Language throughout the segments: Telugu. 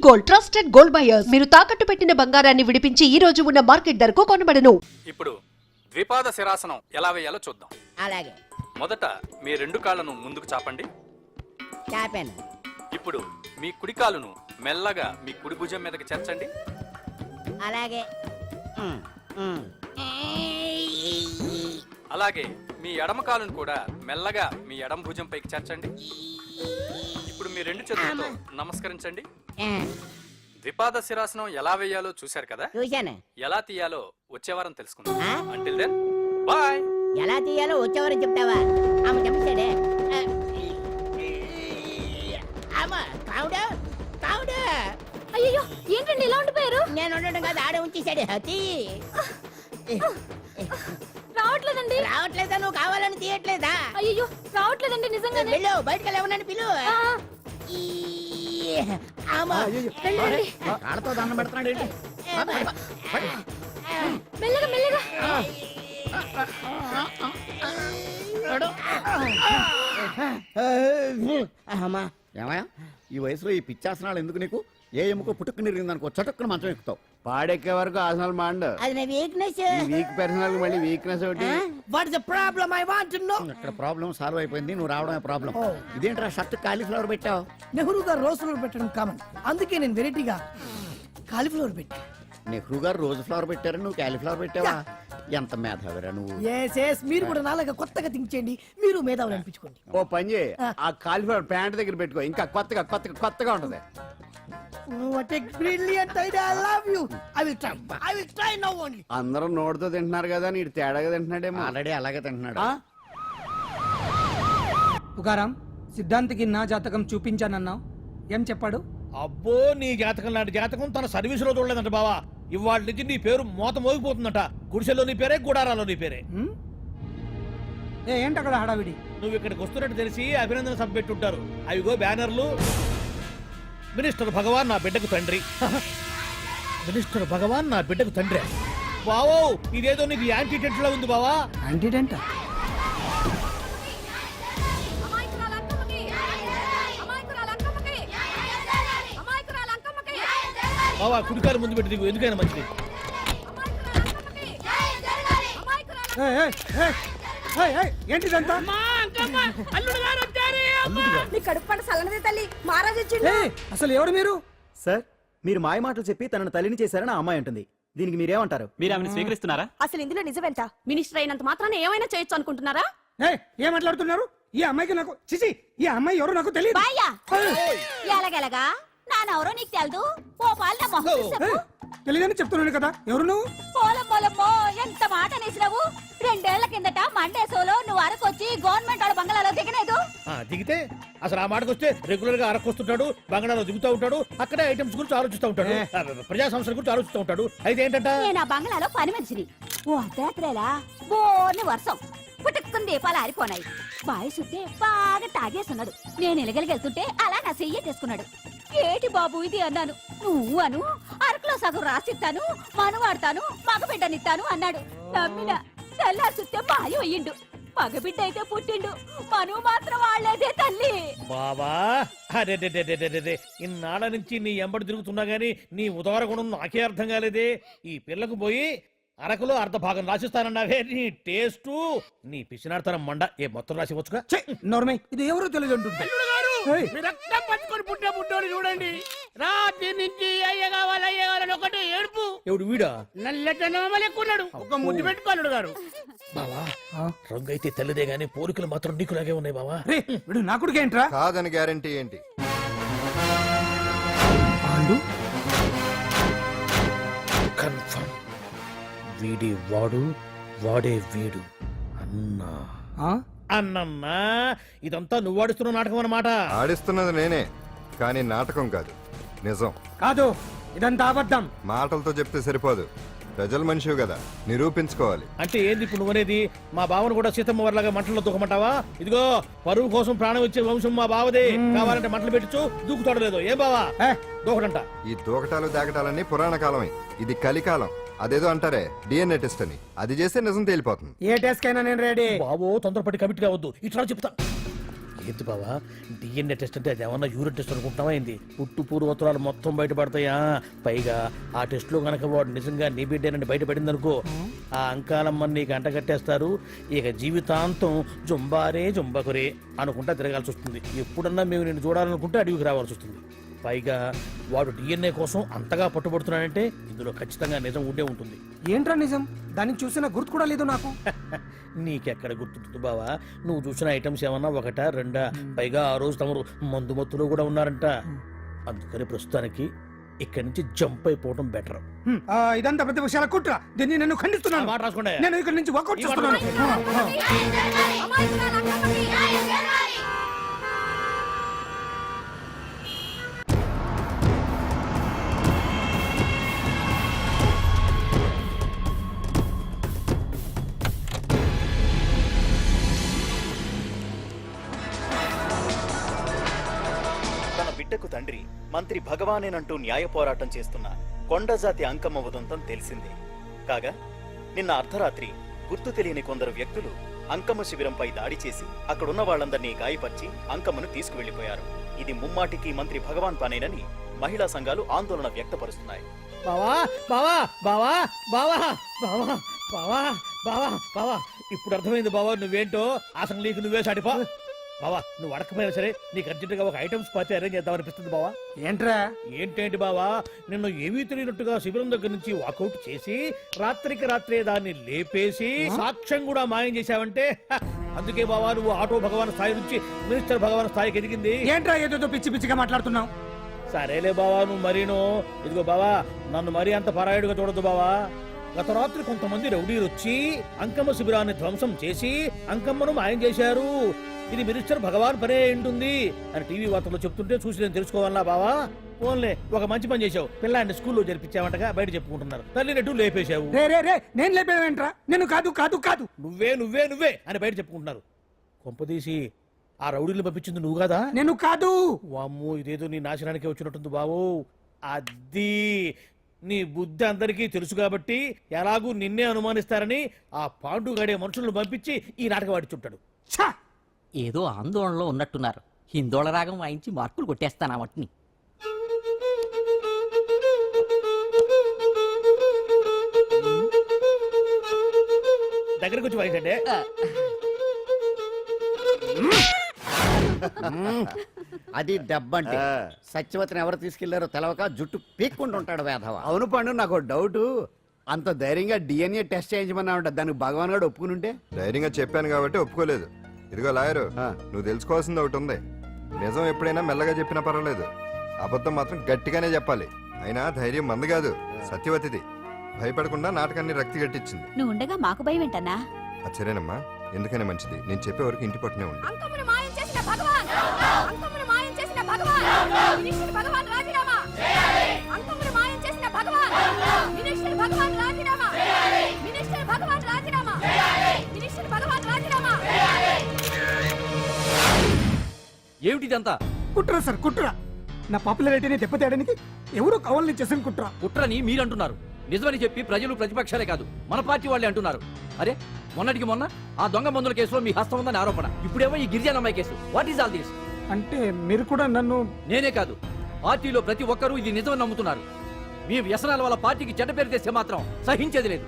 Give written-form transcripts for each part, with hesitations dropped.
Gold, trusted gold buyers. మీరు తాకట్టు పెట్టిన బంగారాన్ని విడిపించి ఈ రోజు ఉన్న మార్కెట్ ధరకు కొనబడను. ఇప్పుడు ద్విపాద శిరాసనం ఎలా వేయాలో చూద్దాం. అలాగే మొదట మీ రెండు కాళ్ళను ముందుకు చాపండి. చాపాను. ఇప్పుడు మీ కుడి కాలును మెల్లగా మీ కుడి భుజం మీదకి చేర్చండి. అలాగే అలాగే మీ ఎడమ కాలును కూడా మెల్లగా మీ ఎడమ భుజం పైకి చేర్చండి. ఇప్పుడు మీ రెండు చేతులతో నమస్కరించండి. ద్విపాద శిరాసనం ఎలా వేయాలో చూశారు కదా. చూశాను. ఎలా తీయాలో వచ్చే వారం తెలుసుకుందాం. Until then bye. ఎలా తీయాలో వచ్చేవారు చెప్తావా? ఆమె చెప్పాడే. అయ్యో ఏంటండి ఇలా ఉండిపోయారు? నేను ఉండడం కాదు, ఆడే ఉంచేసాడు. రావట్లేదండి. రావట్లేదా? నువ్వు కావాలని తీయట్లేదా? అయ్యో రావట్లేదండి నిజంగానే. వెళ్ళు, బయటకు వెళ్ళమని పిలు. కాళ్ళతో దండం పెడుతున్నాడు ఏంటి? మెల్లగా మెల్లగా. ఏమయ్యా, ఈ వయసులో ఈ పిచ్చాసనాలు ఎందుకు నీకు? ఏ ఎముకో పుట్టుకుని నిరిగిందనుకో చటుక్కున మంచం ఎక్కుతావు. పాడెక్కే వరకు ఆసనాలు మాండ్. అది నా వీక్నెస్. వీక్ పర్సనల్ మళ్ళీ వీక్నెస్ ఒకటి. What is the problem? I want to know. ఇక్కడ ప్రాబ్లం సాల్వ్ అయిపోయింది, నువ్వు రావడమే ప్రాబ్లం. ఇదేంట్రా షర్ట్ కాలీఫ్లవర్ పెట్టావు? నెహ్రూ గారు రోజ్ ఫ్లవర్ పెట్టడం కామన్, అందుకే నేను వెరైటీగా కాలీఫ్లవర్ పెట్టి. నెహ్రూ గారు రోజు ఫ్లవర్ పెట్టారు, నువ్వు కాలీఫ్లవర్ పెట్టావా? ఎంత మేధావిరా నువ్వు. ఎస్ మీరు కూడా నాలాగా కొత్తగా థింక్ చేయండి, మీరు మేధావులు అనిపించుకోండి. ఓ పని చేయి, ఆ కాలిఫ్లవర్ ప్యాంట్ దగ్గర పెట్టుకో, ఇంకా కొత్తగా ఉంటది. What a brilliant idea, I love you. I will try now only. అందరూ నోటితో తింటున్నారు కదా, నీడు తేడాగా తింటున్నాడేమో. ఆల్రెడీ అలాగే తింటున్నాడు. తుకారాం, సిద్ధాంతికి నా జాతకం చూపించానన్నావు, ఏం చెప్పాడు? అబ్బో, నీ జాతకం లాంటి జాతకం తన సర్వీస్ లో చూడలేదంట బావా. ఇవాళ నుంచి నీ పేరు మోత మోగిపోతుందట. గుడిసెలో నీ పేరే, గుడారాలో నీ పేరే. ఏంటి అక్కడ హడావిడి? నువ్వు ఇక్కడికి వస్తున్నట్టు తెలిసి అభినందన సభ పెట్టుంటారు. అవిగో బ్యానర్లు. మినిస్టర్ భగవాన్ నా బిడ్డకు తండ్రి. మినిస్టర్ భగవాన్ నా బిడ్డకు తండ్రి. బావో, ఇదేదో నీకు యాంటీటెంట్ లో ఉంది బావా. యాంటీటెంట్? బావా, కుడికాలు ముందు పెట్టి దిగు, ఎందుకైనా మంచిది. ఏంటిదంతా? అసలు ఎవరు మీరు? సార్, మీరు మాయ మాటలు చెప్పి తనను తల్లిని చేశారని ఆ అమ్మాయి అంటుంది. దీనికి మీరేమంటారు? మీరు ఆమెను స్వీకరిస్తున్నారా? అసలు ఇందులో నిజమేంట? మినిస్టర్ అయినంత మాత్రాన ఏమైనా చేయొచ్చు అనుకుంటున్నారా? ఏం మాట్లాడుతున్నారు? ఈ అమ్మాయికి నాకు చిచి, ఈ అమ్మాయి ఎవరు నాకు తెలియదు. ఎలాగెలగా నానెవరో నీకు తెలదు. ఓ పాల మొహం చెప్పు. తెలియదని చెప్తున్నాను కదా, ఎవరు నువ్వు? పోలమ్మో ఎంత మాట అనేసినావు. 2 ఏళ్ల కిందట మండేసోలో నువ్వు అరకొచ్చి గవర్నమెంట్ వాళ్ళ బంగ్లాలో దిగలేదు. దిగితే అసలు ఆ మాటకు వస్తే రెగ్యులర్ గా అరకొస్తుంటాడు, బంగాళాలో దిగుతూ ఉంటాడు, అక్కడే ఐటమ్స్ గురించి ఆలోచిస్తూ ఉంటాడు, ప్రజా సంస్థల గురించి ఆలోచిస్తూ ఉంటాడు. అయితే ఏంటంట, నేను ఆ బంగ్లాలో పని మనిషిని. ఓ అర్ధరాత్రేలా బోర్ని వర్షం పుట్టుకుని దీపాలు ఆరిపోనాయి. బాయ్ సుట్టే బాగా తాగేస్తున్నాడు. నేను ఎలగలిగెళ్తుంటే అలా నా చెయ్యి తీసుకున్నాడు. ఏటి బాబు ఇది అన్నాను. నువ్వు అను, అరకులో సగం రాసిస్తాను, మనువాడతాను, మగబిడ్డనిస్తాను అన్నాడు. నమ్మిన తెల్లారి చూస్తే మాయం అయ్యిండు. మగబిడ్డ అయితే పుట్టిండు, మనువు మాత్రం వాళ్లేదే తల్లి. బాబా అరే ఇన్నాళ్ళ నుంచి నీ ఎంబడి తిరుగుతున్నా గానీ నీ ఉదార గుణం నాకే అర్థం కాలేదే. ఈ పిల్లకు పోయి అరకులో అర్ధ భాగం రాసిస్తానన్నావే, నీ టేస్టు నీ పిచ్చినాడతనం మండ. ఏ మొత్తం రాసి వచ్చుగా. నోర్మై, ఇది ఎవరు తెలియదు అంటుంది. పట్టుకొని పుట్టే పుట్టోడు చూడండి. రాత్రి నుంచి అయ్య కావాలని ఒకటి ఏడుపు. ఎవడు వీడా? నల్లెక్కున్నాడు, ఒక ముద్దు పెట్టుకోలేడు గారు. బావా, రంగు అయితే తెల్లదే గానీ పోలికలు మాత్రం నీకులాగే ఉన్నాయి బావా. వీడు నా కొడుకు ఏంట్రా? కాదని గ్యారంటీ ఏంటి? కన్ఫర్మ్ వీడి వాడు, వాడే వీడు. అన్నా అన్నమ్మా, ఇదంతా నువ్వు ఆడిస్తున్న నాటకం అన్నమాట. ఆడిస్తున్నది నేనే, కానీ నాటకం కాదు, నిజం. కాదు, ఇదంతా అబద్ధం. మాటలతో చెప్తే సరిపోదు, ప్రజల మనిషివి కదా, నిరూపించుకోవాలి. అంటే ఏంది ఇప్పుడు నువ్వనేది? మా బావను కూడా సీతమ్మ వారిలాగా మంటల్లో దూకమంటావా? ఇదిగో, పరువు కోసం ప్రాణం ఇచ్చే వంశం మా బావదే. కావాలంటే మంటలు పెట్టచ్చు, దూకుతాడు లేదు. ఏం బావా దూకడంట? ఈ దూకటాలు దాకటాలన్నీ పురాణ కాలమే, ఇది కలికాలం. అదేదో అంటారే డిఎన్ఏ టెస్ట్ అని, అది చేస్తే నిజం తేలిపోతుంది. ఏ టెస్ట్ కైనా నేను రెడీ. బావో, తొందరపడి కమిట్ కావద్దు, ఇట్లా చెప్తా. ఏంటి బావా డిఎన్ఏ టెస్ట్ అంటే అది ఏమన్నా యూరిన్ టెస్ట్ అనుకుంటున్నావా ఏంది? పుట్టు పూర్వోత్తరాలు మొత్తం బయటపడతాయా? పైగా ఆ టెస్ట్ లో గనక వాడు నిజంగా నీ బిడ్డేనని బయటపడింది అనుకో, ఆ అంకాలమ్మని నీకు అంటగట్టేస్తారు. ఇక జీవితాంతం జుంబారే జుంబకురే అనుకుంటా తిరగాల్సి వస్తుంది. ఎప్పుడన్నా మేము నిన్ను చూడాలనుకుంటే అడవికి రావాల్సి వస్తుంది. పైగా వాడు డిఎన్ఏ కోసం అంతగా పట్టుబడుతున్నాడంటే ఇందులో ఖచ్చితంగా నిజం ఉండే ఉంటుంది. ఏంట్రా నిజం? దాన్ని చూసిన గుర్తు కూడా లేదు నాకు. నీకెక్కడ గుర్తుంటుంది బావా? నువ్వు చూసిన ఐటమ్స్ ఏమన్నా ఒకటా రెండా? పైగా ఆ రోజు తమరు మందు మత్తులో కూడా ఉన్నారంట. అందుకని ప్రస్తుతానికి ఇక్కడి నుంచి జంప్ అయిపోవడం బెటర్. ఇదంతా ప్రతి విషయాల కుట్ర. దీన్ని నేను ఖండిస్తున్నాను. మాట రాసుకోండి. నేను ఇక్కడి నుంచి వర్కౌట్ చేస్తున్నాను. తన బిడ్డకు తండ్రి మంత్రి భగవానేనంటూ న్యాయ పోరాటం చేస్తున్న కొండజాతి అంకమ్మ ఉదంతం తెలిసిందే. కాగా నిన్న అర్ధరాత్రి గుర్తు తెలియని కొందరు వ్యక్తులు అంకమ్మ శిబిరంపై దాడి చేసి అక్కడున్న వాళ్ళందరినీ గాయపరిచి అంకమ్మను తీసుకువెళ్లిపోయారు. ఇది ముమ్మాటికి మంత్రి భగవాన్ పనేనని మహిళా సంఘాలు ఆందోళన వ్యక్తపరుస్తున్నాయి. బావా బావా బావా బావా బావా బావా బావా బావా ఇప్పుడు అర్థమైంది బావా నువ్వేంటో. అసలు నీకు నువ్వే సాటిపా. బావా నువ్వు అడకపోయినా సరే నీకు అర్జెంటుగా ఒక ఐటమ్స్ పార్టీ అరేంజ్ చేద్దామనిపిస్తుంది బావా. ఏంట్రా? ఏంటేంటి బావా, నిన్ను ఏమీ తెలియనట్టుగా శిబిరం దగ్గర నుంచి వాకౌట్ చేసి రాత్రికి రాత్రే దాన్ని లేపేసి సాక్ష్యం కూడా మాయం చేశావంటే అందుకే బావా నువ్వు ఆటో భగవాన్ స్థాయి నుంచి మినిస్టర్ భగవాన్ స్థాయికి ఎదిగింది. ఏంట్రా ఏదో పిచ్చి పిచ్చిగా మాట్లాడుతున్నావు? సరేలే బావా నువ్వు మరీను. ఇదిగో బావా నన్ను మరీ అంత పరాయుడుగా చూడద్దు బావా. గత రాత్రి కొంతమంది రౌడీలు వచ్చి అంకమ్మ శిబిరాన్ని ధ్వంసం చేసి అంకమ్మను మాయం చేశారు. ఇది మినిస్టర్ భగవాన్ పనే ఉంటుంది అని టీవీ వార్తల్లో చెప్తుంటే చూసి నేను తెలుసుకోవాలా బావా? ఓన్లే ఒక మంచి పని చేశావు. పిల్లాన్ని స్కూల్లో జరిపించావంటగా బయట చెప్పుకుంటున్నారు. తల్లినట్టు లేపేశావు. నేను లేపేవేంట్రా? నేను కాదు కాదు కాదు నువ్వే నువ్వే నువ్వే అని బయట చెప్పుకుంటున్నారు. కొంపదీసి ఆ రౌడీలు పంపించింది నువ్వు కాదా? నేను కాదు. వామ్మో ఇదేదో నీ నాశనానికి వచ్చినట్టుంది బావు. అది నీ బుద్ధి అందరికీ తెలుసు కాబట్టి ఎలాగూ నిన్నే అనుమానిస్తారని ఆ పాండుగాడే మనుషులను పంపించి ఈ నాటకం ఆడిచుంటాడు. ఏదో ఆందోళనలో ఉన్నట్టున్నారు. హిందోళ రాగం వాయించి మార్కులు కొట్టేస్తాను ఆ మట్టిని. దగ్గరకు వచ్చి వాయించండి. అది దెబ్బంటే. సత్యవతిని ఎవరు తీసుకెళ్లారో తెలవక జుట్టు పీక్కుంటూ ఉంటాడు వేధవ. అవును పండు, నాకు డౌట్. అంత ధైర్యంగా డిఎన్ఏ టెస్ట్ చేయించమన్నా ఉంటా. దానికి భగవాన్ గారు ఒప్పుకుని ఉంటే. ధైర్యంగా చెప్పాను కాబట్టి ఒప్పుకోలేదు. ఇదిగో లాయరు, నువ్వు తెలుసుకోవాల్సింది ఒకటి ఉంది. నిజం ఎప్పుడైనా మెల్లగా చెప్పినా పర్వాలేదు, అబద్ధం మాత్రం గట్టిగానే చెప్పాలి. అయినా ధైర్యం మంది కాదు, సత్యవతిది. భయపడకుండా నాటకాన్ని రక్తి గట్టించింది. నువ్వు ఉండగా మాకు భయం ఏంటన్నా? సరేనమ్మా, ఎందుకనే మంచిది. నేను చెప్పే వరకు ఇంటి పట్టునే ఉంది. అంకమ్మను మాయం చేసిన భగవాన్! అంకమ్మను మాయం చేసిన భగవాన్! మినిస్టర్ భగవాన్ రాజీనామా! అంకమ్మను మాయం చేసిన భగవాన్! మినిస్టర్ భగవాన్ రాజీనామా! మినిస్టర్ భగవాన్ రాజీనామా! మినిస్టర్ భగవాన్ రాజీనామా! ఏమిటిదంతా? కుట్ర సార్ కుట్ర. నా పాపులారిటీని దెబ్బతేయడానికి ఎవరో కావాలని చేసిన కుట్ర. కుట్రని మీరంటున్నారు. నిజమని చెప్పి ప్రజలు ప్రతిపక్షాలే కాదు మన పార్టీ వాళ్ళే అంటున్నారు. అరే మొన్నటికి మొన్న ఆ దొంగ మందుల కేసులో మీ హస్తం ఉందని ఆరోపణ. ఇప్పుడేమో ఈ గిరిజనమ్మాయి కేసు. What is all this? అంటే మీరు కూడా నన్ను... నేనే కాదు, పార్టీలో ప్రతి ఒక్కరూ ఇది నిజమని నమ్ముతున్నారు. మీ వ్యసనాల వల్ల పార్టీకి చెడ్డ పేరు తెస్తే మాత్రం సహించేది లేదు.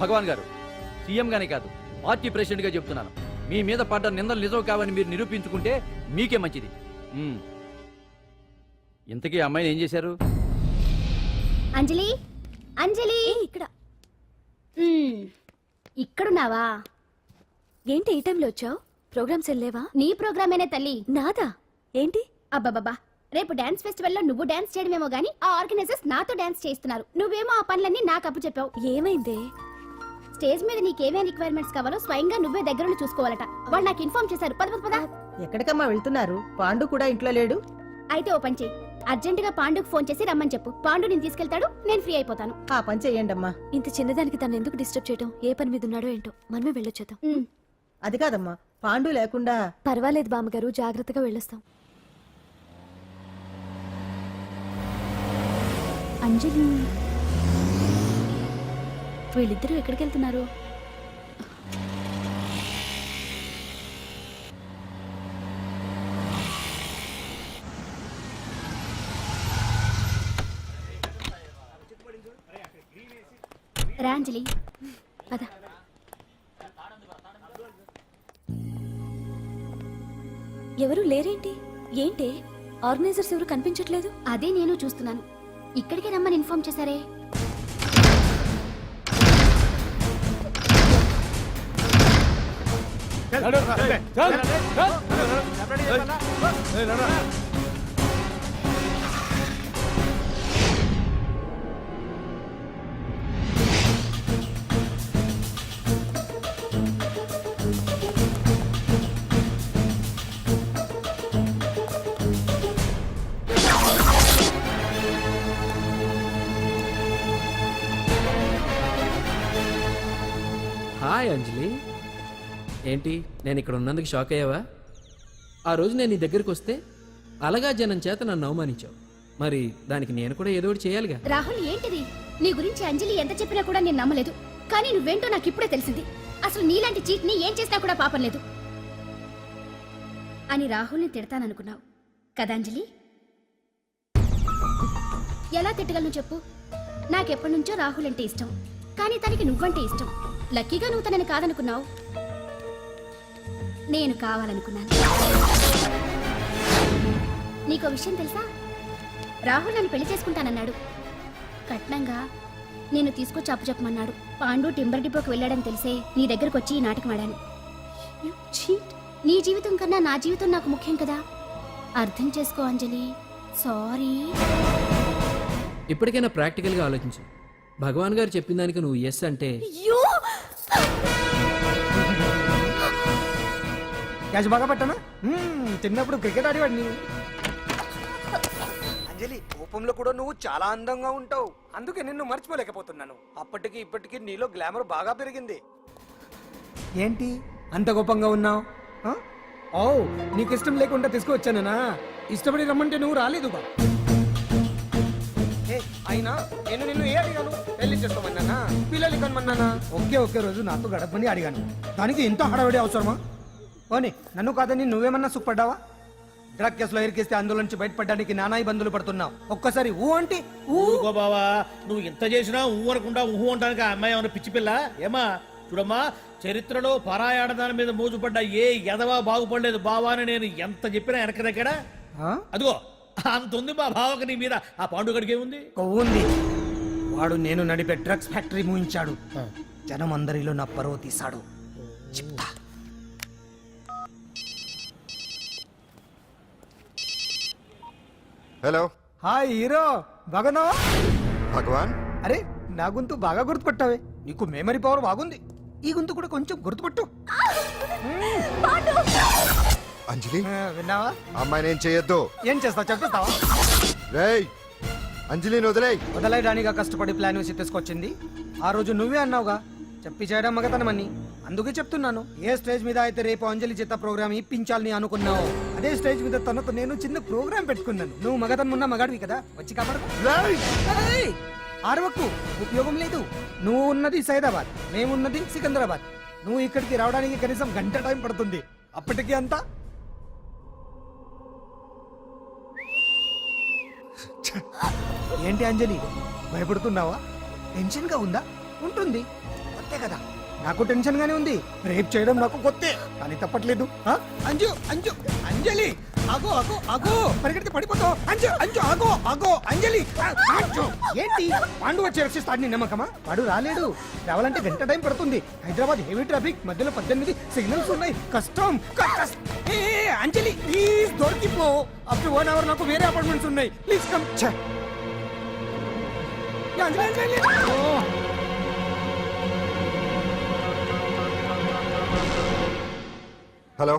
భగవాన్ గారు, సీఎం గానే కాదు పార్టీ ప్రెసిడెంట్ గా చెప్తున్నాను, మీ మీద పడ్డ నిందలు నిజం కావని మీరు నిరూపించుకుంటే మీకే మంచిది. ఇంతకీ అమ్మాయిని ఏం చేశారు? అంజలి, అంజలి ఇక్కడ ఇక్కడున్నావా? ఏంటి ఈ టైంలో వచ్చావు? ప్రోగ్రామ్స్ వెళ్ళేవా? నీ ప్రోగ్రామేనే తల్లి. నాదా? ఏంటి? అబ్బాబాబా, రేపు డాన్స్ ఫెస్టివల్ లో నువ్వు డాన్స్ చేయడమేమో గానీ ఆ ఆర్గనైజర్స్ నాతో డాన్స్ చేస్తున్నారు. నువ్వేమో ఆ పనులన్నీ నాకు అప్పు చెప్పావు. ఏమైందే? స్టేజ్ మీద నీకేమేం రిక్వైర్మెంట్స్ కావాలో స్వయంగా నువ్వే దగ్గరుండి చూసుకోవాలట. వాళ్ళు నాకు ఇన్ఫార్మ్ చేశారు. పద పద. ఎక్కడికమ్మా వెళ్తున్నారు? పాండు కూడా ఇంట్లో లేడు. అయితే ఓ పని చెయ్యి, అర్జెంట్ గా పాండుకు ఫోన్ చేసి రమ్మని చెప్పు. పాండు నేను తీసుకెళ్తాడు, నేను ఫ్రీ అయిపోతాను. ఆ పని చెయ్యండి అమ్మా. ఇంత చిన్నదానికి తను ఎందుకు డిస్టర్బ్ చేయడం? ఏ పని మీద ఉన్నాడో ఏంటో, మనమే వెళ్ళొచ్చేద్దాం. అది కాదమ్మా, పాండు లేకుండా... పర్వాలేదు బామ్మగారు, జాగ్రత్తగా వెళ్ళొస్తాం. అంజలి, వీళ్ళిద్దరూ ఎక్కడికి వెళ్తున్నారు? రాంజలి పద. ఎవరు లేరేంటి? ఏంటి ఆర్గనైజర్స్ ఎవరు కనిపించట్లేదు? అదే నేను చూస్తున్నాను. ఇక్కడికే రమ్మని ఇన్ఫార్మ్ చేశారే. హాయ్ అంజలి, ఏంటి నేను ఇక్కడ ఉన్నందుకు షాక్ అయ్యావా? ఆ రోజు నేను నీ దగ్గరికి వస్తే అలగా జనం చేత నన్ను అవమానించావు. మరి దానికి నేను కూడా ఏదో ఒకటి చేయాలిగా. రాహుల్ ఏంటిది? నీ గురించి అంజలి ఎంత చెప్పినా కూడా నేను నమ్మలేదు. కానీ నువ్వేంటో నాకు ఇప్పుడే తెలిసింది. అసలు నీలాంటి చీట్ ని ఏం చేసినా కూడా పాపం లేదు అని రాహుల్ని తిడతాననుకున్నావు కదా అంజలి? ఎలా తిట్టగలను చెప్పు? నాకెప్పటి నుంచో రాహుల్ అంటే ఇష్టం, కానీ తనకి నువ్వంటే ఇష్టం. లక్కీగా నువ్వు తనని కాదనుకున్నావు, నేను కావాలనుకున్నాను. నీకో విషయం తెలుసా? రాహుల్ నన్ను పెళ్లి చేసుకుంటానన్నాడు. కట్నంగా నేను తీసుకొచ్చి అప్పు చెప్పమన్నాడు. పాండు టింబర్ డిపోకి వెళ్ళాడని తెలిసే నీ దగ్గరకు వచ్చి ఈ నాటకం ఆడాను. నీ జీవితం కన్నా నా జీవితం నాకు ముఖ్యం కదా. అర్థం చేసుకో అంజలి. సారీ. ఇప్పటికైనా ప్రాక్టికల్గా ఆలోచించు. భగవాన్ గారు చెప్పిన దానికి నువ్వు ఎస్ అంటే క్యాచ్ బాగా పట్టానా? చిన్నప్పుడు క్రికెట్ ఆడేవాడిని. అంజలి, కోపంలో కూడా నువ్వు చాలా అందంగా ఉంటావు. అందుకే నిన్ను మర్చిపోలేకపోతున్నాను. అప్పటికి ఇప్పటికి నీలో గ్లామర్ బాగా పెరిగింది. ఏంటి అంత కోపంగా ఉన్నావు? ఓ, నీకు ఇష్టం లేకుండా తీసుకువచ్చానా? ఇష్టపడి రమ్మంటే నువ్వు రాలేదుగా. అయినా నేను నిన్ను ఏ అడిగాను? పెళ్లి చేసుకోమన్నానా? పిల్లలు కనమన్నానా? ఒకే రోజు నాతో గడపని అడిగాను. దానికి ఇంత హడావిడి అవసరమా? పోనీ నన్ను కాదని నువ్వేమన్నా సుఖపడ్డావా? డ్రగ్ కేసులో ఇరికిస్తే అందులో నుంచి బయటపడడానికి నానా ఇబ్బందులు పడుతున్నావు. ఒక్కసారి ఊ అంటే ఊరుకో బావా, నువ్వు ఎంత చేసినా ఊ అనకుండా ఊహు అంటానికి ఆ అమ్మాయి ఏమన్నా పిచ్చి పిల్ల? ఏమా చూడమ్మా, చరిత్రలో పరాయాడదాని మీద మోజుపడ్డ ఏ ఎదవా బాగుపడలేదు బావా అని నేను ఎంత చెప్పినా వెనక దగ్గర అదిగో అంత ఉంది మా బావకి నీ మీద. ఆ పాండుగడికి ఏముంది? ఉంది. వాడు నేను నడిపే డ్రగ్స్ ఫ్యాక్టరీ మూయించాడు. జనం అందరిలో నా పరువు తీశాడు. చెప్తా. హలో, హాయ్ హీరో, బాగున్నావా? భగవాన్. అరే, నా గొంతు బాగా గుర్తుపట్టావే. నీకు మెమరీ పవర్ బాగుంది. ఈ గొంతు కూడా కొంచెం గుర్తుపట్టు. అంజలి, విన్నావా? అమ్మాయి నేను చేయొద్దు. ఏం చేస్తావు చెప్పేస్తావా? రేయ్, అంజలిని వదిలేయ్. వదలైడానిగా కష్టపడి ప్లాన్ వేసి తీసుకొచ్చింది. ఆ రోజు నువ్వే అన్నావుగా చెప్పి చేయడం మగతనమని. అందుకే చెప్తున్నాను. ఏ స్టేజ్ మీద అయితే రేపు అంజలి చేత ప్రోగ్రామ్ ఇప్పించాలని అనుకున్నావు, అదే స్టేజ్ మీద తనకు నేను చిన్న ప్రోగ్రామ్ పెట్టుకున్నాను. నువ్వు మగతనం ఉన్న మగాడివి కదా, వచ్చి కాపాడు. ఆరవకు, ఉపయోగం లేదు. నువ్వు ఉన్నది సైదాబాద్, మేమున్నది సికింద్రాబాద్. నువ్వు ఇక్కడికి రావడానికి కనీసం గంట టైం పడుతుంది. అప్పటికి అంతా ఏంటి అంజలి, భయపడుతున్నావా? టెన్షన్ గా ఉందా? ఉంటుంది, కొత్తే కదా. నాకు టెన్షన్ గానే ఉంది. రేప్ చేయడం నాకు కొత్తే, కానీ తప్పట్లేదు. అంజు అంజు అంజలి, ఆగో ఆగో ఆగో, పరిగెడితే పడిపోతావు. అంజు అంజు ఆగో ఆగో అంజలి. అంజు, ఏంటి పాండు వచ్చి రక్షిస్తాడు నీ నమ్మకమా? వాడు రాలేడు. రావాలంటే గంట టైం పడుతుంది. హైదరాబాద్ హెవీ ట్రాఫిక్, మధ్యలో 18 సిగ్నల్స్ ఉన్నాయి. కష్టం. అంజలి ప్లీజ్ దొరికిపో. అప్ టు 1 అవర్ నాకు వేరే అపార్ట్మెంట్స్ ఉన్నాయి. Please come. Anjali Anjali. Hello,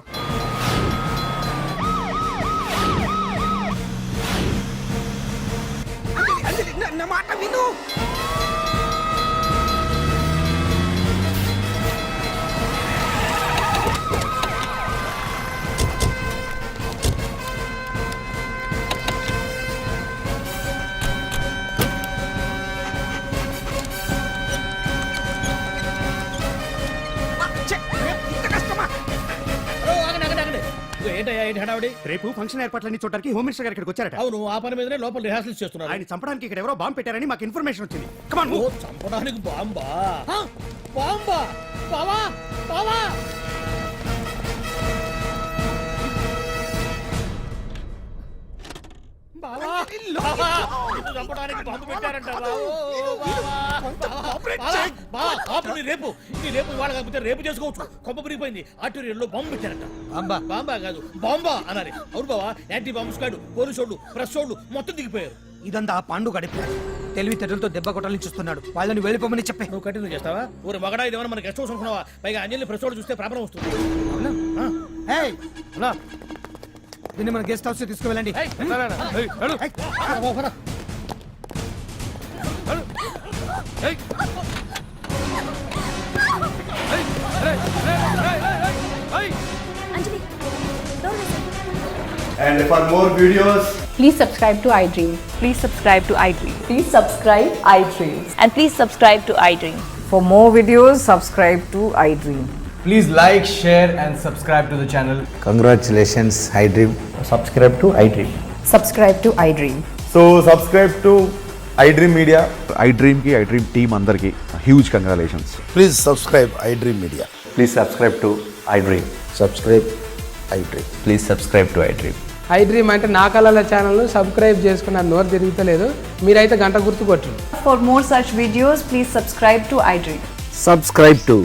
Anjali నా మాట విను. ఏంటయ్యా ఏంటి హడావుడి? రేపు ఫంక్షన్ ఏర్పాట్లన్నీ చూడడానికి హోమ్ మినిస్టర్ గారు ఇక్కడికి వచ్చారట. అవును, ఆ పని మీదనే లోపల రిహార్సల్స్ చేస్తున్నారు. ఆయన చంపడానికి ఇక్కడ ఎవరో బాంబు పెట్టారని మాకు ఇన్ఫర్మేషన్ వచ్చింది. Come on, oh, move. చంపడానికి బాంబా? హ? బాంబా? బావా బావా బావా బావా, నిన్ను చంపడానికి బాంబు పెట్టారంట బావో, బావా, బావా, బావా, ఆపు, నీ రేపు ఇవాళ కాకపోతే రేపు చేసుకోవచ్చు. కొమ్మ పిరిగిపోయింది. ఆర్టీరియల్లో బాంబు పెట్టారంట. బాంబా కాదు, బాంబా అనాలి. అవును బావా, యాంటీ బాంబు స్క్వాడ్, పోలీసు వాళ్ళు, ప్రెస్ వాళ్ళు మొత్తం దిగిపోయారు. ఇదంతా ఆ పాండు గడిపి తెలివితేటలతో దెబ్బ కొట్టాలని చూస్తున్నాడు. వాళ్ళని వెళ్ళిపోమని చెప్పే. నువ్వు కంటిన్యూ చేస్తావా? ఊరు మగడా ఇదేమన్నా మన గెస్ట్ హౌస్ అనుకున్నావా? పైగా అంజలి ప్రెస్ వాళ్ళు చూస్తే ప్రాబ్లం వస్తుంది. ఏయ్, అలా. దీన్ని మన గెస్ట్ హౌస్ తీసుకువెళ్ళండి. Anjali And for more videos, please subscribe to iDream. Please subscribe to iDream. Please subscribe iDream. And please subscribe to iDream. For more videos, subscribe to iDream. Please like, share and subscribe to the channel. congratulations, iDream. Subscribe to iDream. Subscribe to iDream. So subscribe to iDream Media. iDream ki iDream team andarki huge congratulations. Please subscribe iDream Media. Please subscribe to iDream. Subscribe iDream. Please subscribe to iDream. iDream అంటే నా కళల ఛానల్ సబ్స్క్రైబ్ చేసుకున్న నోరు తిరుగుతలేదు. మీరైతే గంట గుర్తు కొట్టండి. For more such videos, please subscribe to iDream. Subscribe to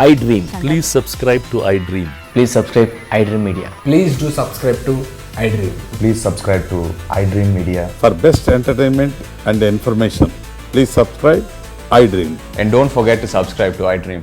iDream. Please subscribe to iDream. Please subscribe iDream Media. Please do subscribe to iDream. Please subscribe to iDream Media. For best entertainment and information, please subscribe iDream. And don't forget to subscribe to iDream.